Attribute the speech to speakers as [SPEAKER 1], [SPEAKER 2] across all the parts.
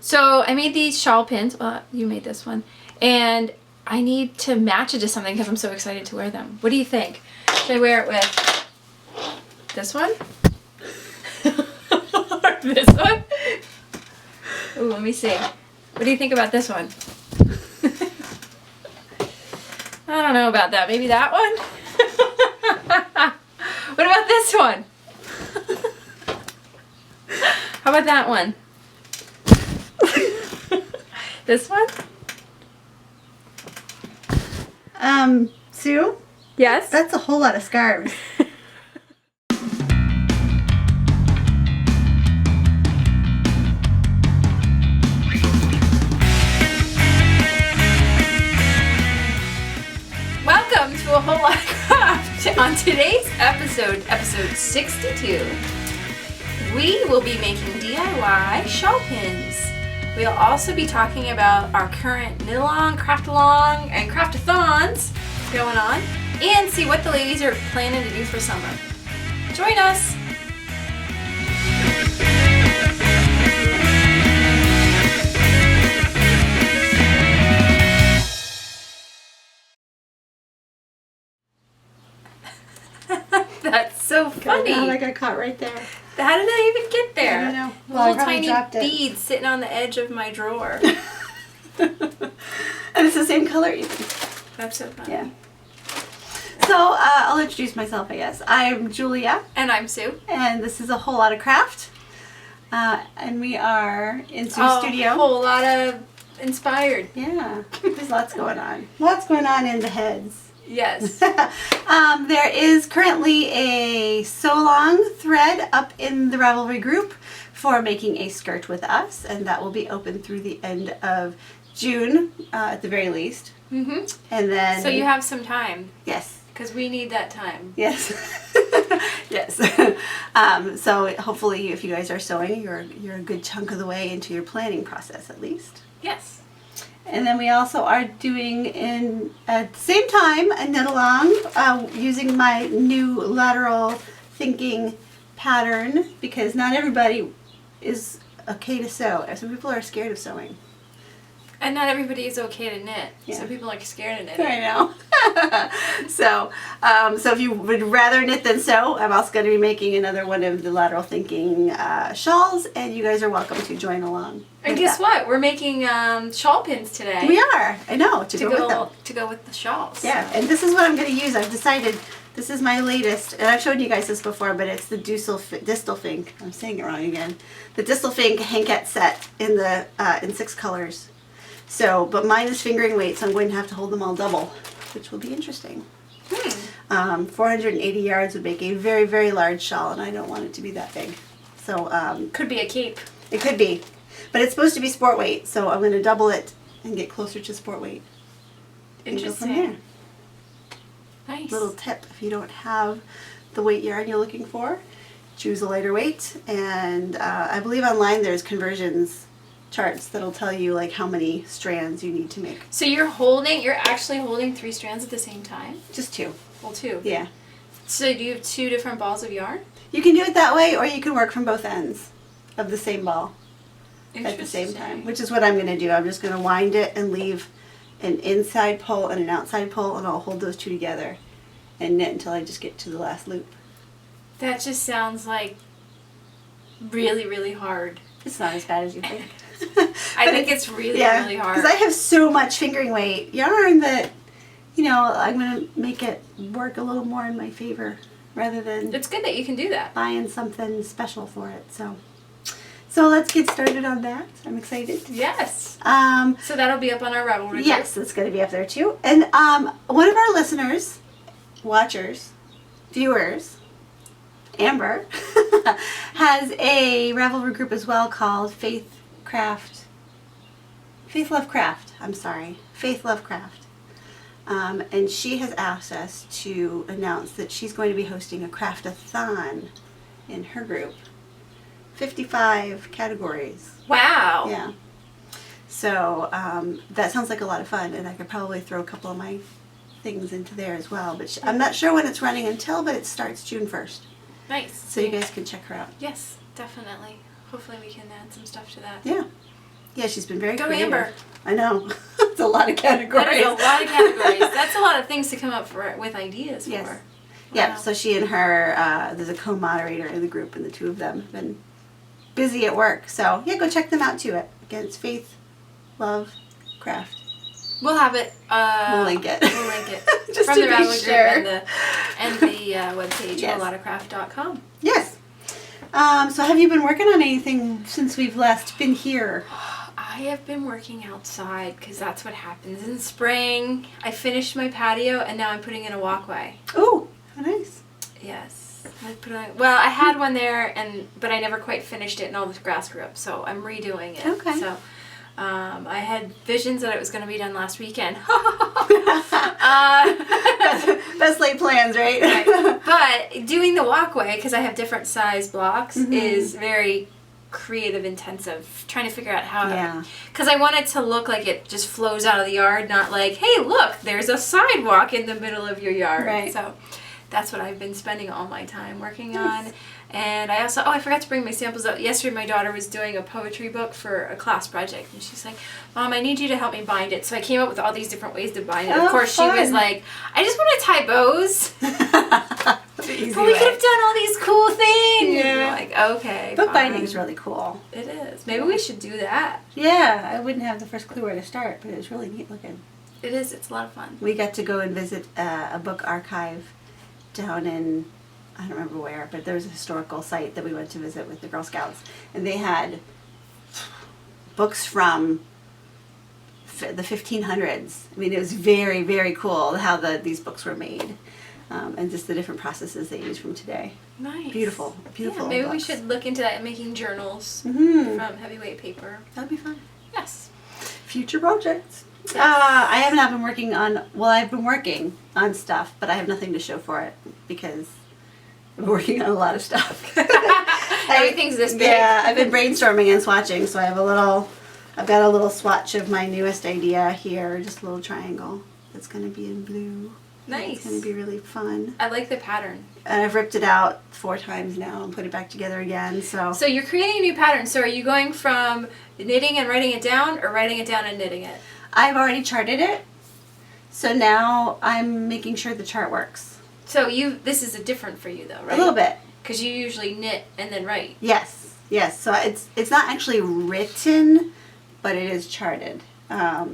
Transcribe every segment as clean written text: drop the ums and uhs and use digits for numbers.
[SPEAKER 1] So I made these shawl pins. Well, you made this one. And I need to match it to something because I'm so excited to wear them. What do you think? Should I wear it with this one? Or this one? Ooh, let me see. What do you think about this one? I don't know about that. Maybe that one? What about this one? How about that one? This one?
[SPEAKER 2] Sue?
[SPEAKER 1] Yes?
[SPEAKER 2] That's a whole lot of scarves.
[SPEAKER 1] Welcome to A Whole Lot of Craft. On today's episode, episode 62, we will be making DIY shawl pins. We'll also be talking about our current knit-along, craft-along, and craft-a-thons going on, and see what the ladies are planning to do for summer. Join us! That's so funny.
[SPEAKER 2] How I got caught right there.
[SPEAKER 1] How did I even get there?
[SPEAKER 2] I don't know.
[SPEAKER 1] Well, little tiny beads sitting on the edge of my drawer.
[SPEAKER 2] And it's the same color even.
[SPEAKER 1] That's so funny.
[SPEAKER 2] Yeah. So I'll introduce myself, I guess. I'm Julia.
[SPEAKER 1] And I'm Sue.
[SPEAKER 2] And this is A Whole Lot of Craft. And we are in Sue's studio.
[SPEAKER 1] A whole lot of inspired.
[SPEAKER 2] Yeah. There's lots going on. Lots going on in the heads.
[SPEAKER 1] Yes.
[SPEAKER 2] There is currently a sew-along thread up in the Ravelry group for making a skirt with us, and that will be open through the end of June, at the very least.
[SPEAKER 1] Mm-hmm.
[SPEAKER 2] And then...
[SPEAKER 1] So you have some time.
[SPEAKER 2] Yes.
[SPEAKER 1] Because we need that time.
[SPEAKER 2] Yes. Yes. So hopefully if you guys are sewing, you're a good chunk of the way into your planning process at least.
[SPEAKER 1] Yes.
[SPEAKER 2] And then we also are doing at the same time a knit along using my new lateral thinking pattern, because not everybody is okay to sew. Some people are scared of sewing.
[SPEAKER 1] And not everybody is okay to knit.
[SPEAKER 2] Yeah.
[SPEAKER 1] Some people are scared of knit.
[SPEAKER 2] I know. So if you would rather knit than sew, I'm also going to be making another one of the lateral thinking shawls, and you guys are welcome to join along.
[SPEAKER 1] And guess what? We're making shawl pins today.
[SPEAKER 2] We are. I know. To
[SPEAKER 1] go with the shawls.
[SPEAKER 2] Yeah, and this is what I'm going to use. I've decided this is my latest, and I've shown you guys this before, but it's the Distelfink. I'm saying it wrong again. The Distelfink Hankette set in 6 colors. So, but mine is fingering weight, so I'm going to have to hold them all double, which will be interesting. 480 yards would make a very, very large shawl, and I don't want it to be that big. So,
[SPEAKER 1] could be a cape.
[SPEAKER 2] It could be, but it's supposed to be sport weight, so I'm going to double it and get closer to sport weight.
[SPEAKER 1] Interesting.
[SPEAKER 2] And go from there.
[SPEAKER 1] Nice.
[SPEAKER 2] Little tip: if you don't have the weight yarn you're looking for, choose a lighter weight, and I believe online there's conversions charts that'll tell you like how many strands you need to make.
[SPEAKER 1] So you're actually holding 3 strands at the same time?
[SPEAKER 2] Just 2.
[SPEAKER 1] Well, 2.
[SPEAKER 2] Yeah.
[SPEAKER 1] So do you have 2 different balls of yarn?
[SPEAKER 2] You can do it that way, or you can work from both ends of the same ball at the same time, which is what I'm going to do. I'm just going to wind it and leave an inside pull and an outside pull, and I'll hold those 2 together and knit until I just get to the last loop.
[SPEAKER 1] That just sounds like really, really hard.
[SPEAKER 2] It's not as bad as you think.
[SPEAKER 1] I think it's really, really hard.
[SPEAKER 2] Because I have so much fingering weight yarn that, I'm going to make it work a little more in my favor rather than...
[SPEAKER 1] It's good that you can do that.
[SPEAKER 2] ...buying something special for it. So let's get started on that. I'm excited.
[SPEAKER 1] Yes. So that'll be up on our Ravelry.
[SPEAKER 2] Yes, it's going to be up there too. And one of our listeners, watchers, viewers, Amber, has a Ravelry group as well called Faith Love Craft. And she has asked us to announce that she's going to be hosting a craft-a-thon in her group. 55 categories.
[SPEAKER 1] Wow.
[SPEAKER 2] Yeah. So that sounds like a lot of fun, and I could probably throw a couple of my things into there as well. But I'm not sure when it's running until, but it starts June 1st.
[SPEAKER 1] Nice.
[SPEAKER 2] So you guys can check her out.
[SPEAKER 1] Yes, definitely. Hopefully we can add some stuff to that.
[SPEAKER 2] Yeah. Yeah, she's been very
[SPEAKER 1] Go
[SPEAKER 2] creative.
[SPEAKER 1] Amber.
[SPEAKER 2] I know. It's a lot of categories.
[SPEAKER 1] That is a lot of categories. That's a lot of things to come up with ideas
[SPEAKER 2] Yes.
[SPEAKER 1] for.
[SPEAKER 2] Yeah,
[SPEAKER 1] Wow.
[SPEAKER 2] so she and her, there's a co-moderator in the group, and the two of them have been busy at work. So, yeah, go check them out, too. Again, it's Faith, Love, Craft.
[SPEAKER 1] We'll have it.
[SPEAKER 2] We'll link it.
[SPEAKER 1] We'll link it.
[SPEAKER 2] Just
[SPEAKER 1] From
[SPEAKER 2] to
[SPEAKER 1] the
[SPEAKER 2] be
[SPEAKER 1] Rattler
[SPEAKER 2] sure.
[SPEAKER 1] Group and the webpage,
[SPEAKER 2] Yes.
[SPEAKER 1] lottacraft.com.
[SPEAKER 2] Yes. So have you been working on anything since we've last been here?
[SPEAKER 1] I have been working outside because that's what happens in spring. I finished my patio and now I'm putting in a walkway.
[SPEAKER 2] Ooh, how nice.
[SPEAKER 1] Yes. I had one there, but I never quite finished it and all the grass grew up, so I'm redoing it.
[SPEAKER 2] Okay.
[SPEAKER 1] So I had visions that it was going to be done last weekend.
[SPEAKER 2] Best laid plans, right?
[SPEAKER 1] Right. But doing the walkway, because I have different size blocks, is very creative intensive. Trying to figure out how
[SPEAKER 2] Yeah.
[SPEAKER 1] because I want it to look like it just flows out of the yard, not like, hey, look, there's a sidewalk in the middle of your yard.
[SPEAKER 2] Right.
[SPEAKER 1] So that's what I've been spending all my time working
[SPEAKER 2] Nice.
[SPEAKER 1] on. And I also, I forgot to bring my samples out. Yesterday my daughter was doing a poetry book for a class project, and she's like, Mom, I need you to help me bind it. So I came up with all these different ways to bind it.
[SPEAKER 2] Oh,
[SPEAKER 1] of course, she was
[SPEAKER 2] fun.
[SPEAKER 1] like, I just want to tie bows.
[SPEAKER 2] The easy
[SPEAKER 1] But we
[SPEAKER 2] way.
[SPEAKER 1] could have done all these cool things.
[SPEAKER 2] Yeah.
[SPEAKER 1] I'm like, okay.
[SPEAKER 2] Book
[SPEAKER 1] fine.
[SPEAKER 2] binding's really cool.
[SPEAKER 1] It is. Maybe we should do that.
[SPEAKER 2] Yeah, I wouldn't have the first clue where to start, but it was really neat looking.
[SPEAKER 1] It is. It's a lot of fun.
[SPEAKER 2] We got to go and visit a book archive down in, I don't remember where, but there was a historical site that we went to visit with the Girl Scouts, and they had books from the 1500s. I mean, it was very, very cool how these books were made, and just the different processes they use from today.
[SPEAKER 1] Nice.
[SPEAKER 2] Beautiful, beautiful.
[SPEAKER 1] Yeah, maybe we
[SPEAKER 2] books.
[SPEAKER 1] should look into that and making journals
[SPEAKER 2] Mhm.
[SPEAKER 1] from heavyweight paper.
[SPEAKER 2] That'd be fun.
[SPEAKER 1] Yes.
[SPEAKER 2] Future projects.
[SPEAKER 1] Yes.
[SPEAKER 2] I have not been working on, well, I've been working on stuff, but I have nothing to show for it because I'm working on a lot of stuff.
[SPEAKER 1] Everything's this big.
[SPEAKER 2] Yeah, I've been brainstorming and swatching, so I've got a little swatch of my newest idea here, just a little triangle that's going to be in blue.
[SPEAKER 1] Nice.
[SPEAKER 2] It's going to be really fun.
[SPEAKER 1] I like the pattern.
[SPEAKER 2] And I've ripped it out 4 times now and put it back together again, so.
[SPEAKER 1] So you're creating a new pattern. So are you going from knitting and writing it down, or writing it down and knitting it?
[SPEAKER 2] I've already charted it, so now I'm making sure the chart works.
[SPEAKER 1] So this is a different for you though, right?
[SPEAKER 2] A little bit.
[SPEAKER 1] Because you usually knit and then write.
[SPEAKER 2] Yes, yes. So it's not actually written, but it is charted.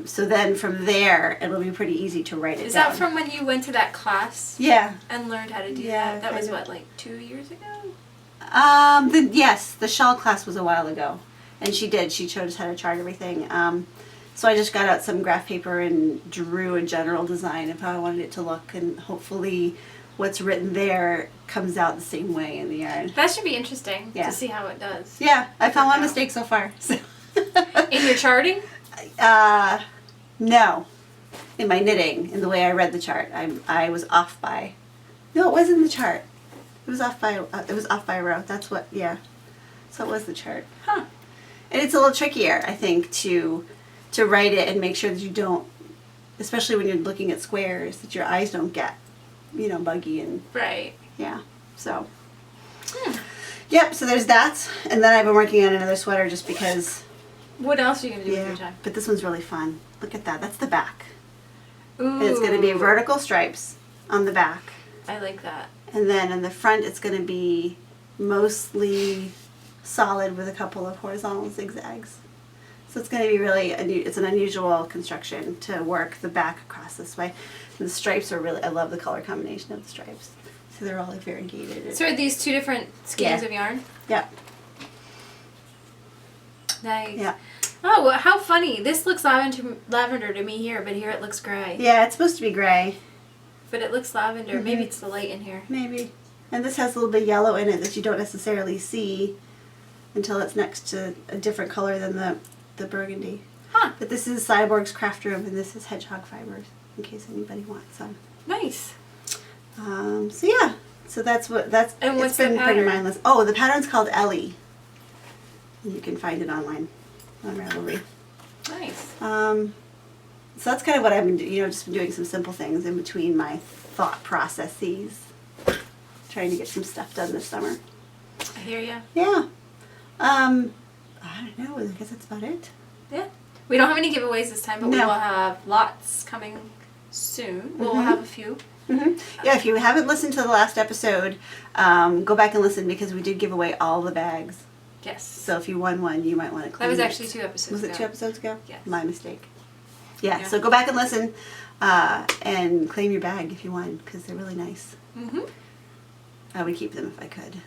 [SPEAKER 2] So then from there, it'll be pretty easy to write it
[SPEAKER 1] Is
[SPEAKER 2] down.
[SPEAKER 1] that from when you went to that class
[SPEAKER 2] Yeah.
[SPEAKER 1] and learned how to do
[SPEAKER 2] Yeah,
[SPEAKER 1] that? That was
[SPEAKER 2] kind
[SPEAKER 1] what, like 2 years ago?
[SPEAKER 2] Yes, the Shawl class was a while ago, and she showed us how to chart everything. So I just got out some graph paper and drew a general design of how I wanted it to look, and hopefully what's written there comes out the same way in the yarn.
[SPEAKER 1] That should be interesting
[SPEAKER 2] Yeah.
[SPEAKER 1] to see how it does.
[SPEAKER 2] Yeah, I found one
[SPEAKER 1] Wow.
[SPEAKER 2] mistake so far. So.
[SPEAKER 1] In your charting?
[SPEAKER 2] No. In my knitting, in the way I read the chart, I was off by. No, it wasn't the chart. It was off by. It was off by a row. That's what. Yeah. So it was the chart.
[SPEAKER 1] Huh.
[SPEAKER 2] And it's a little trickier, I think, to write it and make sure that you don't, especially when you're looking at squares, that your eyes don't get, buggy and
[SPEAKER 1] Right.
[SPEAKER 2] yeah. So. Yep. So there's that, and then I've been working on another sweater just because.
[SPEAKER 1] What else are you going to do with your time?
[SPEAKER 2] But this one's really fun. Look at that. That's the back.
[SPEAKER 1] Ooh.
[SPEAKER 2] And it's going to be vertical stripes on the back.
[SPEAKER 1] I like that.
[SPEAKER 2] And then in the front, it's going to be mostly solid with a couple of horizontal zigzags. So it's going to be really, it's an unusual construction to work the back across this way. And the stripes are really, I love the color combination of the stripes. So they're all like variegated.
[SPEAKER 1] So are these 2 different skeins
[SPEAKER 2] Yeah.
[SPEAKER 1] of yarn?
[SPEAKER 2] Yeah.
[SPEAKER 1] Nice.
[SPEAKER 2] Yeah.
[SPEAKER 1] Oh, well, how funny. This looks lavender to me here, but here it looks gray.
[SPEAKER 2] Yeah, it's supposed to be gray.
[SPEAKER 1] But it looks lavender.
[SPEAKER 2] Mhm.
[SPEAKER 1] Maybe it's the light in here.
[SPEAKER 2] Maybe. And this has a little bit of yellow in it that you don't necessarily see until it's next to a different color than the burgundy.
[SPEAKER 1] Huh.
[SPEAKER 2] But this is Cyborg's Craft Room, and this is Hedgehog Fibers, in case anybody wants some.
[SPEAKER 1] Nice.
[SPEAKER 2] So yeah, so that's
[SPEAKER 1] And
[SPEAKER 2] it's
[SPEAKER 1] what's the
[SPEAKER 2] been pretty
[SPEAKER 1] pattern?
[SPEAKER 2] mindless. Oh, the pattern's called Ellie. And you can find it online on Ravelry.
[SPEAKER 1] Nice.
[SPEAKER 2] So that's kind of what I've been doing, just been doing some simple things in between my thought processes. Trying to get some stuff done this summer.
[SPEAKER 1] I hear ya.
[SPEAKER 2] Yeah. I don't know, I guess that's about it.
[SPEAKER 1] Yeah. We don't have any giveaways this time, but we will have lots coming soon. We'll have a few.
[SPEAKER 2] Yeah, if you haven't listened to the last episode, go back and listen because we did give away all the bags.
[SPEAKER 1] Yes.
[SPEAKER 2] So if you won one, you might want to claim
[SPEAKER 1] That was
[SPEAKER 2] it.
[SPEAKER 1] actually 2 episodes ago.
[SPEAKER 2] Was it 2 episodes ago?
[SPEAKER 1] Yes.
[SPEAKER 2] My mistake. Yeah, so go back and listen and claim your bag if you won because they're really nice. I would keep them if I could.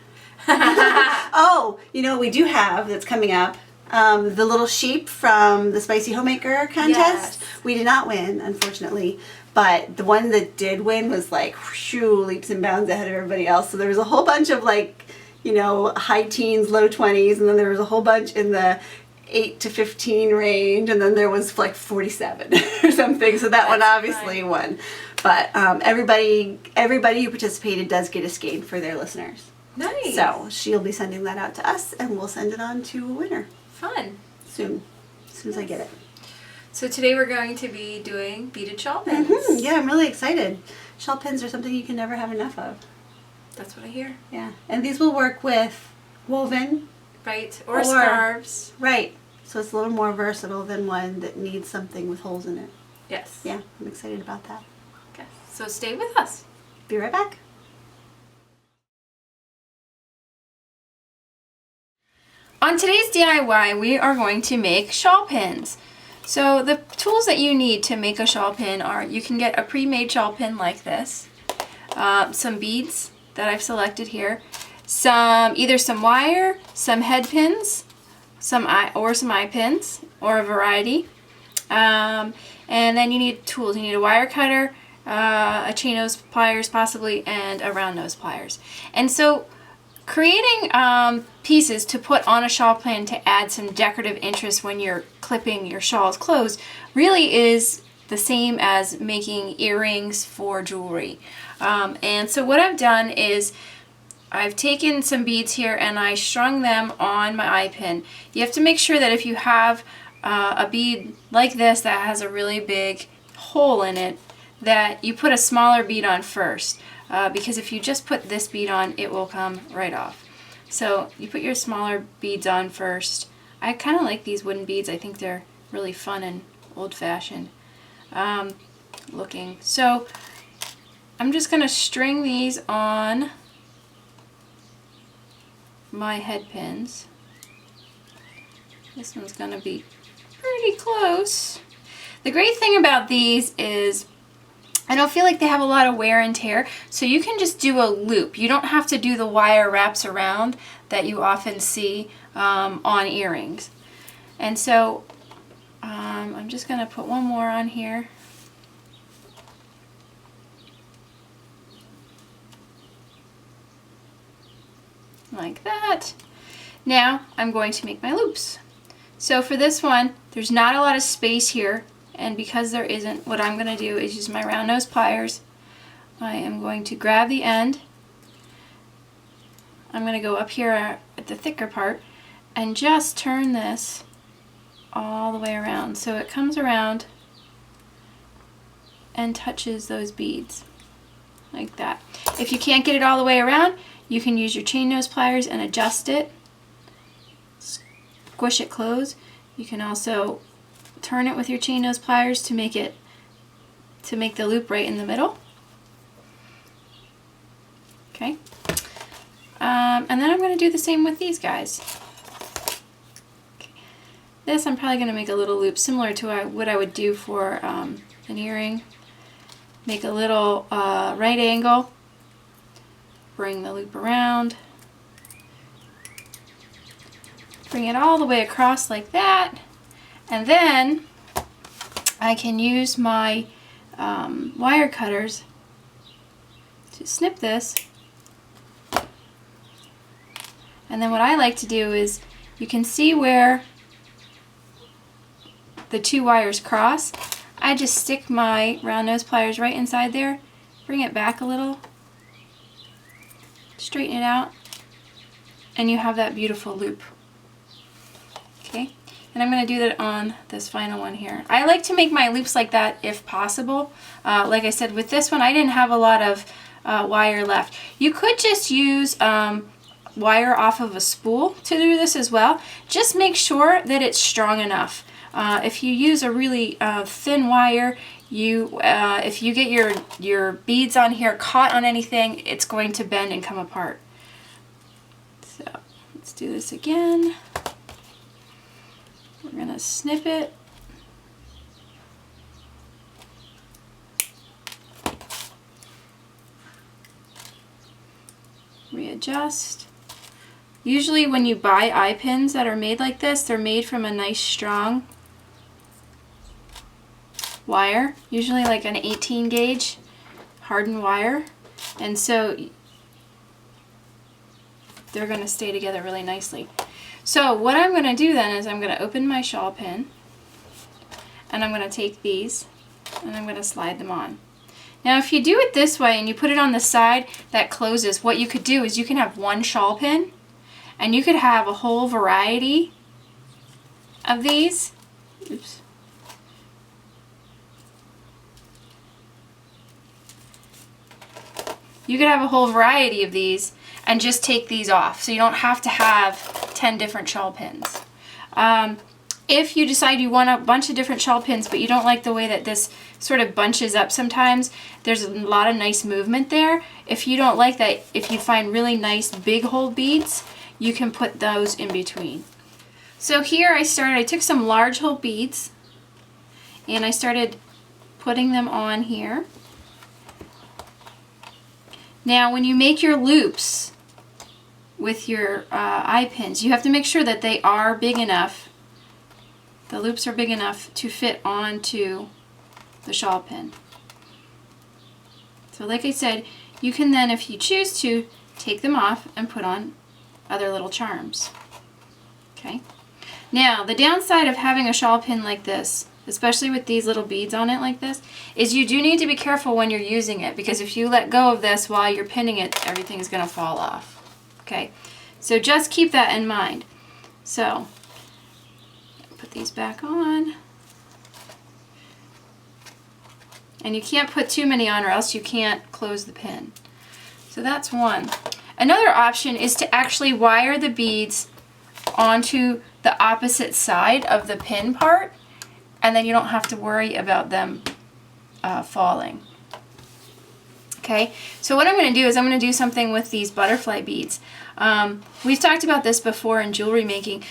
[SPEAKER 2] Oh, you know what we do have that's coming up? The little sheep from the Spicy Homemaker contest.
[SPEAKER 1] Yes.
[SPEAKER 2] We did not win, unfortunately. But the one that did win was like whew, leaps and bounds ahead of everybody else. So there was a whole bunch of like, you know, high teens, low 20s, and then there was a whole bunch in the 8 to 15 range, and then there was like 47 or something. So that one obviously won. But everybody who participated does get a skein for their listeners.
[SPEAKER 1] Nice.
[SPEAKER 2] So she'll be sending that out to us, and we'll send it on to a winner.
[SPEAKER 1] Fun.
[SPEAKER 2] Soon. As soon as I get it.
[SPEAKER 1] So today we're going to be doing beaded shawl pins.
[SPEAKER 2] Yeah, I'm really excited. Shawl pins are something you can never have enough of.
[SPEAKER 1] That's what I hear.
[SPEAKER 2] Yeah. And these will work with woven.
[SPEAKER 1] Right. Or scarves.
[SPEAKER 2] Right. So it's a little more versatile than one that needs something with holes in it.
[SPEAKER 1] Yes.
[SPEAKER 2] Yeah, I'm excited about that.
[SPEAKER 1] Okay. So stay with us.
[SPEAKER 2] Be right back.
[SPEAKER 1] On today's DIY, we are going to make shawl pins. So the tools that you need to make a shawl pin are, you can get a pre-made shawl pin like this, some beads that I've selected here, either some wire, some head pins, some eye pins, or a variety. And then you need tools. You need a wire cutter, a chain nose pliers possibly, and a round nose pliers. And so creating pieces to put on a shawl pin to add some decorative interest when you're clipping your shawls closed really is the same as making earrings for jewelry. And so what I've done is I've taken some beads here and I strung them on my eye pin. You have to make sure that if you have a bead like this that has a really big hole in it, that you put a smaller bead on first. Because if you just put this bead on, it will come right off. So you put your smaller beads on first. I kind of like these wooden beads. I think they're really fun and old-fashioned looking. So I'm just going to string these on my head pins. This one's going to be pretty close. The great thing about these is I don't feel like they have a lot of wear and tear, so you can just do a loop. You don't have to do the wire wraps around that you often see on earrings. And so I'm just going to put one more on here. Like that. Now I'm going to make my loops. So for this one, there's not a lot of space here. And because there isn't, what I'm going to do is use my round nose pliers. I am going to grab the end. I'm going to go up here at the thicker part and just turn this all the way around. So it comes around and touches those beads like that. If you can't get it all the way around, you can use your chain nose pliers and adjust it. Squish it closed. You can also turn it with your chain nose pliers to make the loop right in the middle. Okay. And then I'm going to do the same with these guys. Okay. This I'm probably going to make a little loop similar to what I would do for an earring. Make a little right angle. Bring the loop around. Bring it all the way across like that. And then I can use my wire cutters to snip this. And then what I like to do is, you can see where the two wires cross. I just stick my round nose pliers right inside there, bring it back a little, straighten it out, and you have that beautiful loop. Okay. And I'm going to do that on this final one here. I like to make my loops like that if possible. Like I said, with this one I didn't have a lot of wire left. You could just use wire off of a spool to do this as well. Just make sure that it's strong enough. If you use a really thin wire, if you get your beads on here caught on anything, it's going to bend and come apart. So let's do this again. We're going to snip it. Readjust. Usually when you buy eye pins that are made like this, they're made from a nice strong wire, usually like an 18 gauge hardened wire, and so they're going to stay together really nicely. So what I'm going to do then is I'm going to open my shawl pin, and I'm going to take these and I'm going to slide them on. Now if you do it this way and you put it on the side that closes, what you could do is you can have one shawl pin and you could have a whole variety of these. Oops. You could have a whole variety of these and just take these off, so you don't have to have 10 different shawl pins. If you decide you want a bunch of different shawl pins but you don't like the way that this sort of bunches up sometimes, there's a lot of nice movement there. If you don't like that, if you find really nice big hole beads, you can put those in between. So here I took some large hole beads and I started putting them on here. Now when you make your loops with your eye pins, you have to make sure that they are big enough, the loops are big enough to fit onto the shawl pin. So like I said, you can then, if you choose to, take them off and put on other little charms. Okay. Now the downside of having a shawl pin like this, especially with these little beads on it like this, is you do need to be careful when you're using it, because if you let go of this while you're pinning it, everything is going to fall off. Okay. So just keep that in mind. So put these back on. And you can't put too many on or else you can't close the pin. So that's one. Another option is to actually wire the beads onto the opposite side of the pin part, and then you don't have to worry about them falling. Okay, so what I'm going to do is I'm going to do something with these butterfly beads. We've talked about this before in jewelry making.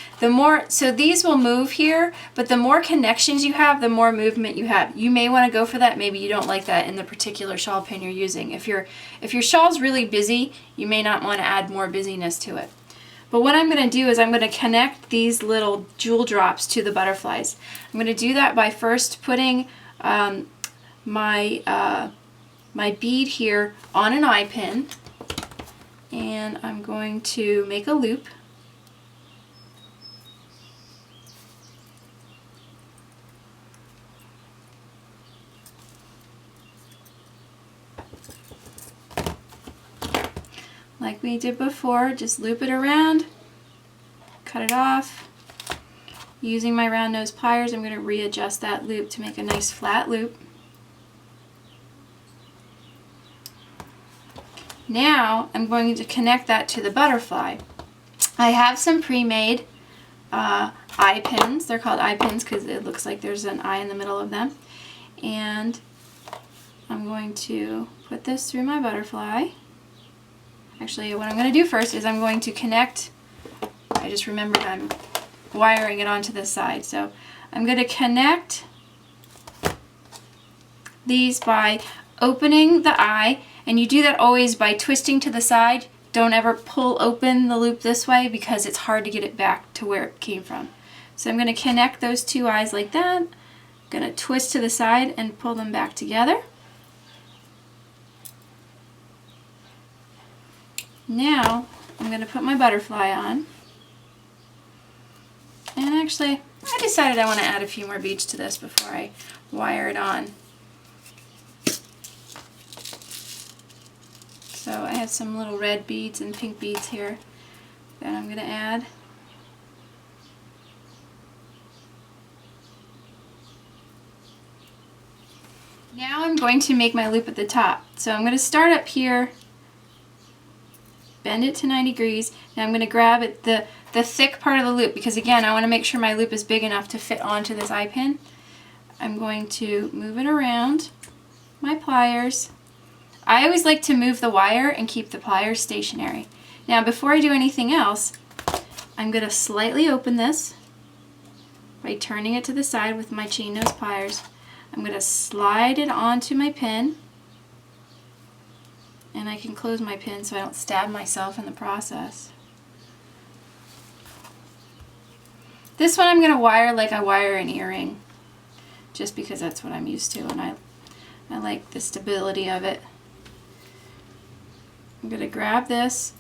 [SPEAKER 1] So these will move here, but the more connections you have, the more movement you have. You may want to go for that. Maybe you don't like that in the particular shawl pin you're using. If your shawl's really busy, you may not want to add more busyness to it. But what I'm going to do is I'm going to connect these little jewel drops to the butterflies. I'm going to do that by first putting my bead here on an eye pin, and I'm going to make a loop. Like we did before, just loop it around, cut it off. Using my round nose pliers, I'm going to readjust that loop to make a nice flat loop. Now I'm going to connect that to the butterfly. I have some pre-made eye pins. They're called eye pins because it looks like there's an eye in the middle of them. And I'm going to put this through my butterfly. Actually, what I'm going to do first is I'm going to connect, I just remembered I'm wiring it onto this side. So I'm going to connect these by opening the eye, and you do that always by twisting to the side. Don't ever pull open the loop this way because it's hard to get it back to where it came from. So I'm going to connect those two eyes like that. I'm going to twist to the side and pull them back together. Now I'm going to put my butterfly on. And actually, I decided I want to add a few more beads to this before I wire it on. So I have some little red beads and pink beads here that I'm going to add. Now I'm going to make my loop at the top. So I'm going to start up here, bend it to 90 degrees, and I'm going to grab the the thick part of the loop, because again, I want to make sure my loop is big enough to fit onto this eye pin. I'm going to move it around my pliers. I always like to move the wire and keep the pliers stationary. Now, before I do anything else, I'm going to slightly open this by turning it to the side with my chain nose pliers. I'm going to slide it onto my pin, and I can close my pin so I don't stab myself in the process. This one I'm going to wire like I wire an earring, just because that's what I'm used to, and I like the stability of it. I'm going to grab this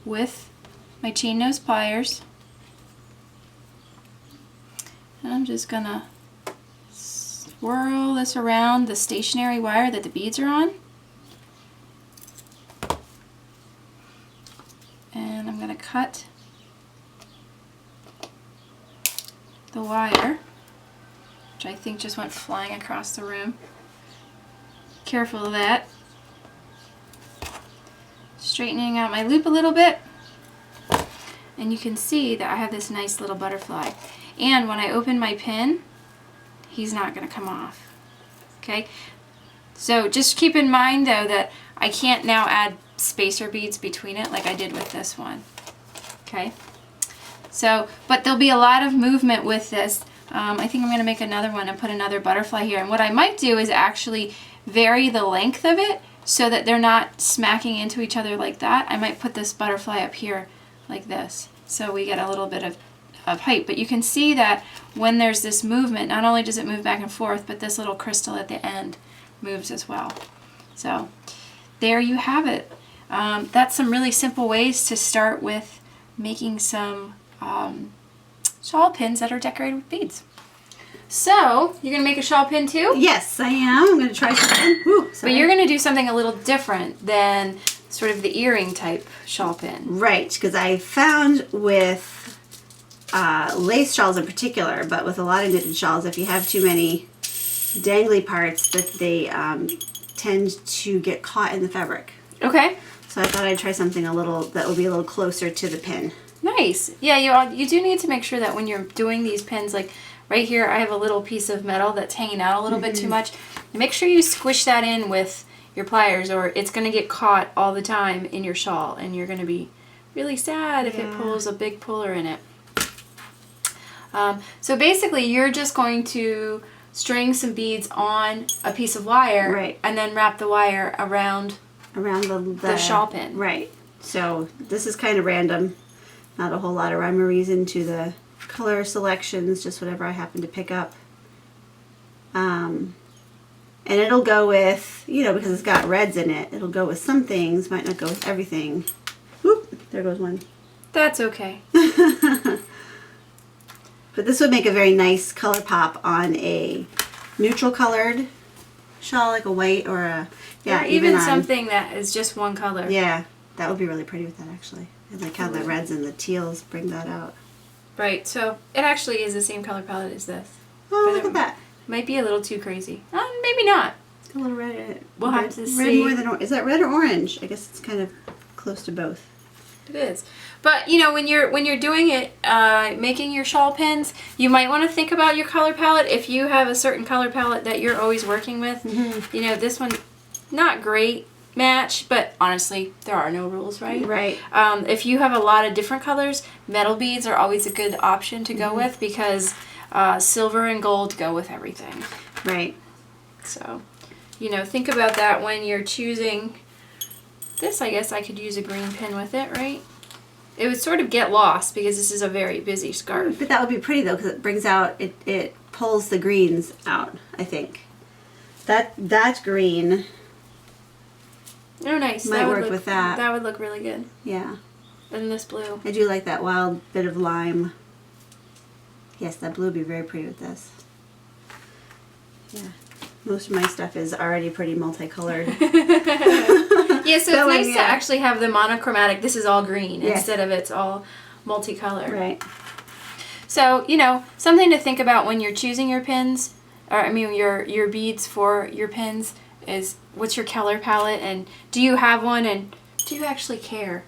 [SPEAKER 1] with my chain nose pliers, and I'm just going to swirl this around the stationary wire that the beads are on. And I'm going to cut the wire, which I think just went flying across the room. Careful of that. Straightening out my loop a little bit, and you can see that I have this nice little butterfly. And when I open my pin, he's not going to come off. Okay? So just keep in mind though that I can't now add spacer beads between it like I did with this one. Okay? So, but there'll be a lot of movement with this. I think I'm going to make another one and put another butterfly here. And what I might do is actually vary the length of it so that they're not smacking into each other like that. I might put this butterfly up here like this, so we get a little bit of height. But you can see that when there's this movement, not only does it move back and forth, but this little crystal at the end moves as well. So there you have it. That's some really simple ways to start with making some shawl pins that are decorated with beads. So, you're going to make a shawl pin too?
[SPEAKER 2] Yes, I am. I'm going to try something. Ooh,
[SPEAKER 1] but you're going to do something a little different than sort of the earring type shawl pin.
[SPEAKER 2] Right, because I found with lace shawls in particular, but with a lot of knitted shawls, if you have too many dangly parts, that they tend to get caught in the fabric.
[SPEAKER 1] Okay.
[SPEAKER 2] So I thought I'd try something a little that will be a little closer to the pin.
[SPEAKER 1] Nice. Yeah, you do need to make sure that when you're doing these pins, like right here I have a little piece of metal that's hanging out a little bit too much. Make sure you squish that in with your pliers, or it's going to get caught all the time in your shawl, and you're going to be really sad if it pulls a big puller in it. So basically you're just going to string some beads on a piece of wire,
[SPEAKER 2] right,
[SPEAKER 1] and then wrap the wire around the shawl pin. Right.
[SPEAKER 2] So this is kind of random. Not a whole lot of rhyme or reason to the color selections, just whatever I happen to pick up. And it'll go with, you know, because it's got reds in it, it'll go with some things, might not go with everything. Whoop, there goes one.
[SPEAKER 1] That's okay.
[SPEAKER 2] But this would make a very nice color pop on a neutral colored shawl, like a white or a,
[SPEAKER 1] or even something that is just one color.
[SPEAKER 2] Yeah, that would be really pretty with that actually. I like how the reds and the teals bring that out.
[SPEAKER 1] Right, so it actually is the same color palette as this.
[SPEAKER 2] Oh,
[SPEAKER 1] but
[SPEAKER 2] look at that.
[SPEAKER 1] Might be a little too crazy. Maybe not.
[SPEAKER 2] A little red in it.
[SPEAKER 1] We'll have to see.
[SPEAKER 2] Red more than orange. Is that red or orange? I guess it's kind of close to both.
[SPEAKER 1] It is. But you know, when you're doing it, making your shawl pins, you might want to think about your color palette. If you have a certain color palette that you're always working with, you know, this one, not great match, but honestly, there are no rules, right?
[SPEAKER 2] Right.
[SPEAKER 1] If you have a lot of different colors, metal beads are always a good option to go with, because silver and gold go with everything.
[SPEAKER 2] Right.
[SPEAKER 1] So, you know, think about that when you're choosing this. I guess I could use a green pin with it, right? It would sort of get lost because this is a very busy scarf.
[SPEAKER 2] But that would be pretty though, because it brings out, it pulls the greens out, I think. That green.
[SPEAKER 1] Oh, nice.
[SPEAKER 2] Might work with that.
[SPEAKER 1] That would look really good.
[SPEAKER 2] Yeah.
[SPEAKER 1] And this blue.
[SPEAKER 2] I do like that wild bit of lime. Yes, that blue would be very pretty with this. Yeah. Most of my stuff is already pretty multicolored.
[SPEAKER 1] Yeah, so it's nice to actually have the monochromatic. This is all green instead of it's all multicolored.
[SPEAKER 2] Right.
[SPEAKER 1] So, you know, something to think about when you're choosing your pins, or I mean your beads for your pins, is what's your color palette, and do you have one, and do you actually care?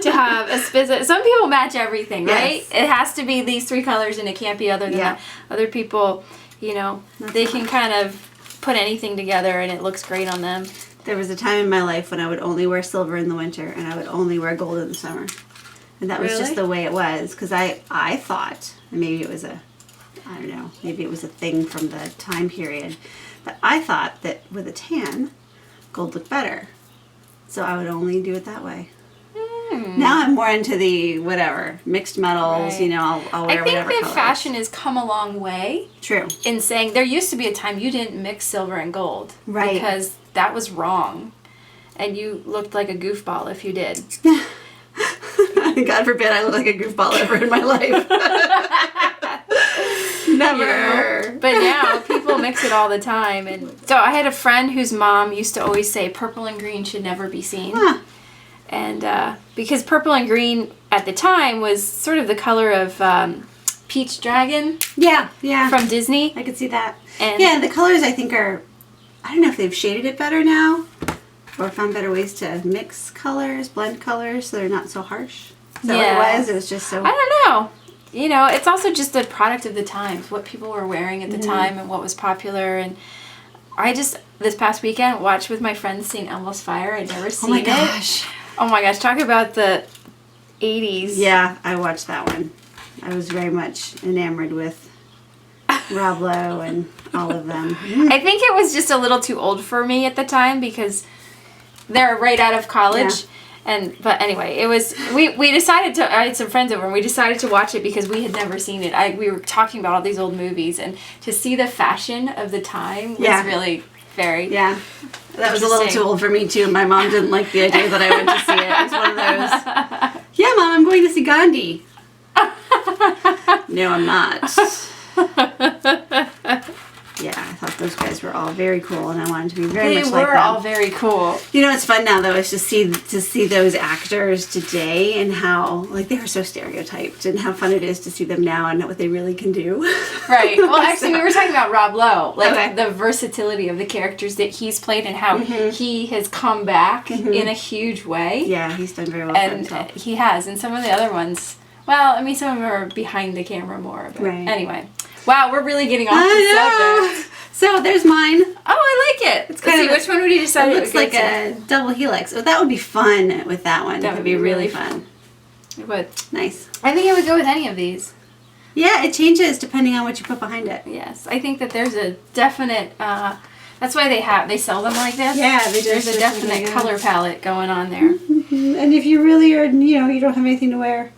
[SPEAKER 1] to have a specific. Some people match everything, right?
[SPEAKER 2] Yes.
[SPEAKER 1] It has to be these 3 colors, and it can't be other than that. Other people, you know, they can kind of put anything together, and it looks great on them.
[SPEAKER 2] There was a time in my life when I would only wear silver in the winter, and I would only wear gold in the summer. And that was just the way it was, because I thought, and maybe it was I don't know, maybe it was a thing from the time period, but I thought that with a tan, gold looked better. So I would only do it that way. Now I'm more into the whatever, mixed metals, you know, I'll wear whatever
[SPEAKER 1] I think that
[SPEAKER 2] colors.
[SPEAKER 1] fashion has come a long way.
[SPEAKER 2] True.
[SPEAKER 1] In saying, there used to be a time you didn't mix silver and gold.
[SPEAKER 2] Right.
[SPEAKER 1] Because that was wrong. And you looked like a goofball if you did.
[SPEAKER 2] God forbid I look like a goofball ever in my life. Never.
[SPEAKER 1] You know? But now people mix it all the time. And so I had a friend whose mom used to always say purple and green should never be seen.
[SPEAKER 2] Huh.
[SPEAKER 1] And because purple and green at the time was sort of the color of Peach Dragon.
[SPEAKER 2] Yeah.
[SPEAKER 1] From Disney.
[SPEAKER 2] I could see that.
[SPEAKER 1] And
[SPEAKER 2] yeah, the colors I think are, I don't know if they've shaded it better now or found better ways to mix colors, blend colors so they're not so harsh. Is that what it was? It was just so...
[SPEAKER 1] I don't know. You know, it's also just a product of the times, what people were wearing at the time and what was popular. And I just, this past weekend, watched with my friends St. Elmo's Fire. I'd never seen it. Oh my gosh, talk about the 80s.
[SPEAKER 2] Yeah, I watched that one. I was very much enamored with Rob Lowe and all of them.
[SPEAKER 1] I think it was just a little too old for me at the time because they're right out of college. Yeah. But anyway, it was we decided to. I had some friends over and we decided to watch it because we had never seen it. We were talking about all these old movies and to see the fashion of the time was really very
[SPEAKER 2] that was a little too old for me too. My mom didn't like the idea that I went to see it. It was one of those. Yeah, Mom, I'm going to see Gandhi. No, I'm not. Yeah, I thought those guys were all very cool, and I wanted to be very much like them.
[SPEAKER 1] They were all very cool.
[SPEAKER 2] You know what's fun now, though, is to see those actors today and how, like, they are so stereotyped, and how fun it is to see them now and what they really can do.
[SPEAKER 1] Right. Well, actually, we were talking about Rob Lowe, like the versatility of the characters that he's played and how he has come back in a huge way.
[SPEAKER 2] Yeah, he's done very well for himself.
[SPEAKER 1] He has, and some of the other ones, well, I mean, some of them are behind the camera more, but anyway. Wow, we're really getting off the subject.
[SPEAKER 2] So there's mine.
[SPEAKER 1] Oh, I like it.
[SPEAKER 2] It's kind of
[SPEAKER 1] which one would you decide?
[SPEAKER 2] It looks like a double helix. Oh, that would be fun with that one.
[SPEAKER 1] That would be really fun. It would. Nice. I think it would go with any of these.
[SPEAKER 2] Yeah, it changes depending on what you put behind it.
[SPEAKER 1] Yes, I think that there's a definite. That's why they sell them like this.
[SPEAKER 2] Yeah,
[SPEAKER 1] there's a definite color palette going on there.
[SPEAKER 2] And if you really are, you don't have anything to wear,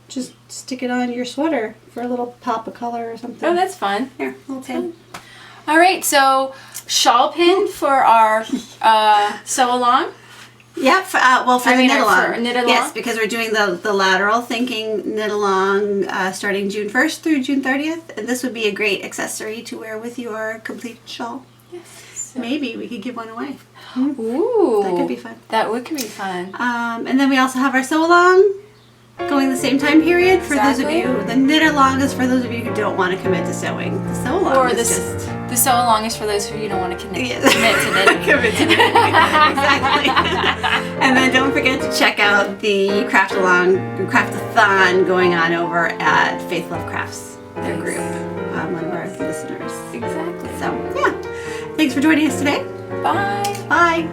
[SPEAKER 2] just stick it on your sweater for a little pop of color or something.
[SPEAKER 1] Oh, that's fun.
[SPEAKER 2] Here, little pin.
[SPEAKER 1] All right, so shawl pin for our sew along.
[SPEAKER 2] Yep. Well, for the knit along.
[SPEAKER 1] Knit along.
[SPEAKER 2] Yes, because we're doing the lateral thinking knit along starting June 1st through June 30th, and this would be a great accessory to wear with your complete shawl.
[SPEAKER 1] Yes.
[SPEAKER 2] So maybe we could give one away.
[SPEAKER 1] Ooh,
[SPEAKER 2] that could be fun.
[SPEAKER 1] That would be fun.
[SPEAKER 2] And then we also have our sew along. Going the same time period for those of you. The knit along is for those of you who don't want to commit to sewing. The sew along is just...
[SPEAKER 1] The sew along is for those who you don't want to commit to knitting.
[SPEAKER 2] Commit to knitting. Exactly. And then don't forget to check out the Craft-a-thon going on over at Faith Love Crafts, their group, one of our listeners.
[SPEAKER 1] Exactly.
[SPEAKER 2] So, yeah. Thanks for joining us today.
[SPEAKER 1] Bye.
[SPEAKER 2] Bye.